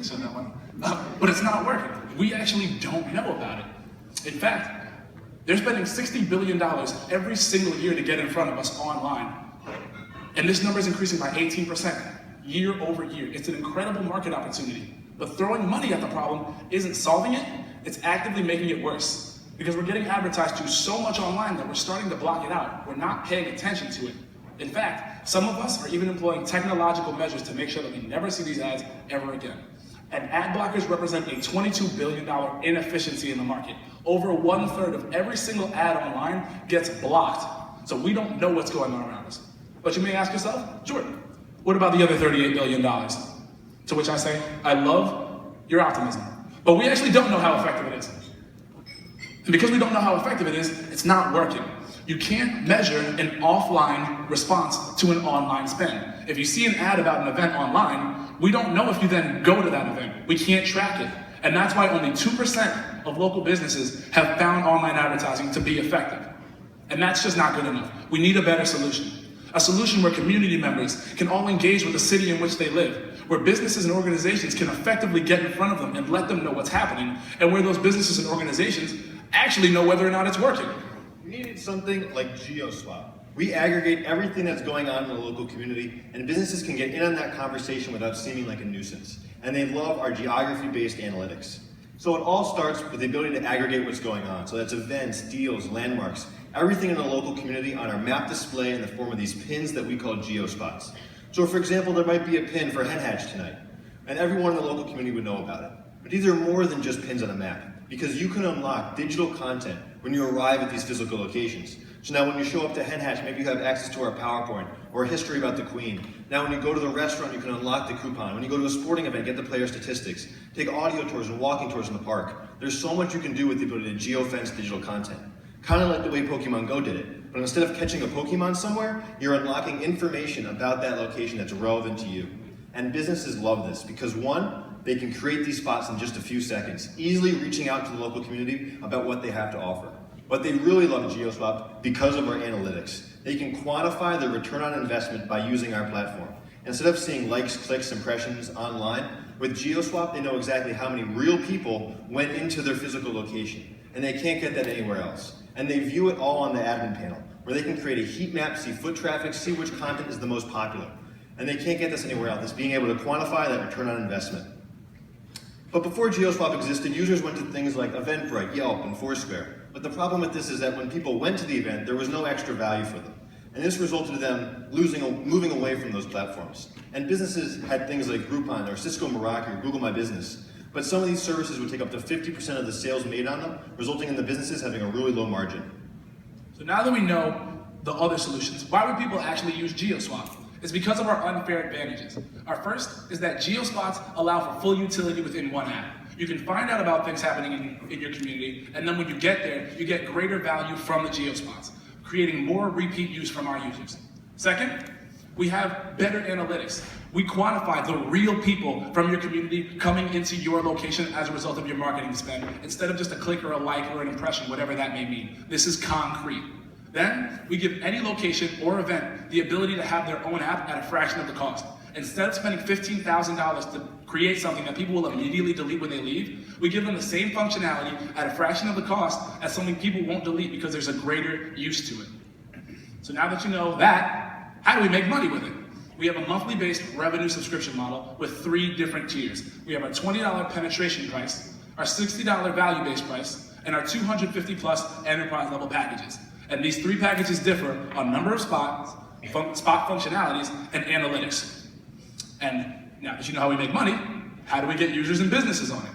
to show that one. But it's not working. We actually don't know about it. In fact, they're spending $60 billion every single year to get in front of us online. And this number is increasing by 18% year over year. It's an incredible market opportunity. But throwing money at the problem isn't solving it, it's actively making it worse. Because we're getting advertised to so much online that we're starting to block it out. We're not paying attention to it. In fact, some of us are even employing technological measures to make sure that we never see these ads ever again. And ad blockers represent a $22 billion inefficiency in the market. Over 1/3 of every single ad online gets blocked. So we don't know what's going on around us. But you may ask yourself, Jordan, what about the other $38 billion? To which I say, I love your optimism. But we actually don't know how effective it is. And because we don't know how effective it is, it's not working. You can't measure an offline response to an online spend. If you see an ad about an event online, we don't know if you then go to that event. We can't track it. And that's why only 2% of local businesses have found online advertising to be effective. And that's just not good enough. We need a better solution. A solution where community members can all engage with the city in which they live, where businesses and organizations can effectively get in front of them and let them know what's happening, and where those businesses and organizations actually know whether or not it's working. We needed something like GeoSwap. We aggregate everything that's going on in the local community, and businesses can get in on that conversation without seeming like a nuisance. And they love our geography-based analytics. So it all starts with the ability to aggregate what's going on. So that's events, deals, landmarks, everything in the local community on our map display in the form of these pins that we call geospots. So for example, there might be a pin for hen hatch tonight, and everyone in the local community would know about it. But these are more than just pins on a map, because you can unlock digital content when you arrive at these physical locations. So now when you show up to hen hatch, maybe you have access to our PowerPoint or a history about the Queen. Now when you go to the restaurant, you can unlock the coupon. When you go to a sporting event, get the player statistics, take audio tours and walking tours in the park. There's so much you can do with the ability to geofence digital content. Kind of like the way Pokemon Go did it. But instead of catching a Pokemon somewhere, you're unlocking information about that location that's relevant to you. And businesses love this because one, they can create these spots in just a few seconds, easily reaching out to the local community about what they have to offer. But they really love GeoSwap because of our analytics. They can quantify their return on investment by using our platform. Instead of seeing likes, clicks, impressions online, with GeoSwap they know exactly how many real people went into their physical location. And they can't get that anywhere else. And they view it all on the admin panel, where they can create a heat map, see foot traffic, see which content is the most popular. And they can't get this anywhere else. It's being able to quantify that return on investment. But before GeoSwap existed, users went to things like Eventbrite, Yelp, and Foursquare. But the problem with this is that when people went to the event, there was no extra value for them. And this resulted in them moving away from those platforms. And businesses had things like Groupon or Cisco Meraki or Google My Business. But some of these services would take up to 50% of the sales made on them, resulting in the businesses having a really low margin. So now that we know the other solutions, why would people actually use GeoSwap? It's because of our unfair advantages. Our first is that GeoSpots allow for full utility within one app. You can find out about things happening in your community, and then when you get there, you get greater value from the GeoSpots, creating more repeat use from our users. Second, we have better analytics. We quantify the real people from your community coming into your location as a result of your marketing spend, instead of just a click or a like or an impression, whatever that may mean. This is concrete. Then, we give any location or event the ability to have their own app at a fraction of the cost. Instead of spending $15,000 to create something that people will immediately delete when they leave, we give them the same functionality at a fraction of the cost as something people won't delete because there's a greater use to it. So now that you know that, how do we make money with it? We have a monthly-based revenue subscription model with 3 different tiers. We have our $20 penetration price, our $60 value-based price, and our $250+ enterprise-level packages. And these 3 packages differ on number of spots, spot functionalities, and analytics. And now that you know how we make money, how do we get users and businesses on it?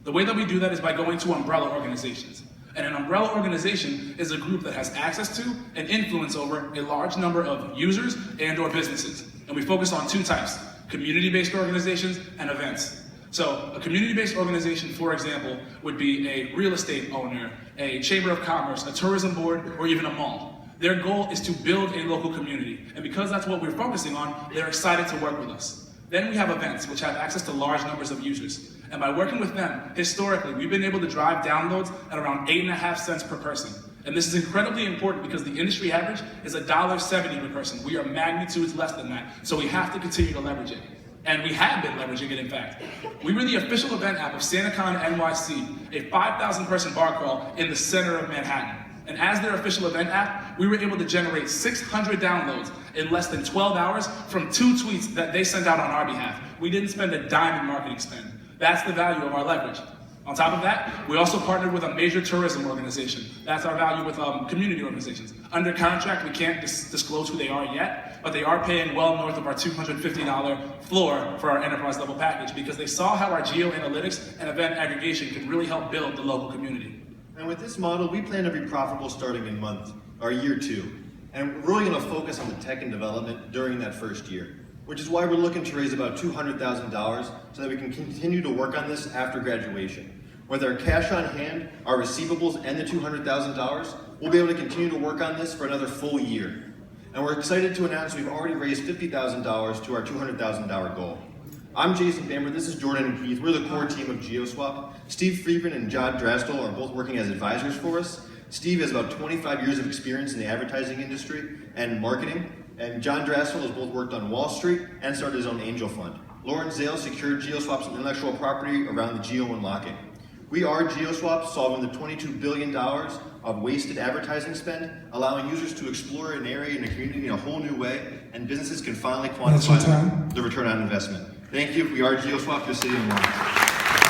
The way that we do that is by going to umbrella organizations. And an umbrella organization is a group that has access to and influence over a large number of users and or businesses. And we focus on 2 types, community-based organizations and events. So a community-based organization, for example, would be a real estate owner, a chamber of commerce, a tourism board, or even a mall. Their goal is to build a local community. And because that's what we're focusing on, they're excited to work with us. Then we have events, which have access to large numbers of users. And by working with them, historically, we've been able to drive downloads at around 8.5 cents per person. And this is incredibly important because the industry average is $1.70 per person. We are magnitudes less than that, so we have to continue to leverage it. And we have been leveraging it, in fact. We were the official event app of SantaCon NYC, a 5,000 person bar crawl in the center of Manhattan. And as their official event app, we were able to generate 600 downloads in less than 12 hours from 2 tweets that they sent out on our behalf. We didn't spend a dime in marketing spend. That's the value of our leverage. On top of that, we also partnered with a major tourism organization. That's our value with community organizations. Under contract, we can't disclose who they are yet, but they are paying well north of our $250 floor for our enterprise level package because they saw how our geo analytics and event aggregation could really help build the local community. And with this model, we plan to be profitable starting in year 2. And we're really going to focus on the tech and development during that first year, which is why we're looking to raise about $200,000 so that we can continue to work on this after graduation. With our cash on hand, our receivables, and the $200,000, we'll be able to continue to work on this for another full year. And we're excited to announce we've already raised $50,000 to our $200,000 goal. I'm Jason Bamber, this is Jordan and Keith. We're the core team of GeoSwap. Steve Friedman and John Drastel are both working as advisors for us. Steve has about 25 years of experience in the advertising industry and marketing, and John Drastel has both worked on Wall Street and started his own angel fund. Lauren Zale secured GeoSwap's intellectual property around the geo unlocking. We are GeoSwap, solving the $22 billion of wasted advertising spend, allowing users to explore an area in a community in a whole new way, and businesses can finally quantify the return on investment. Thank you. We are GeoSwap, your city of Lawrence.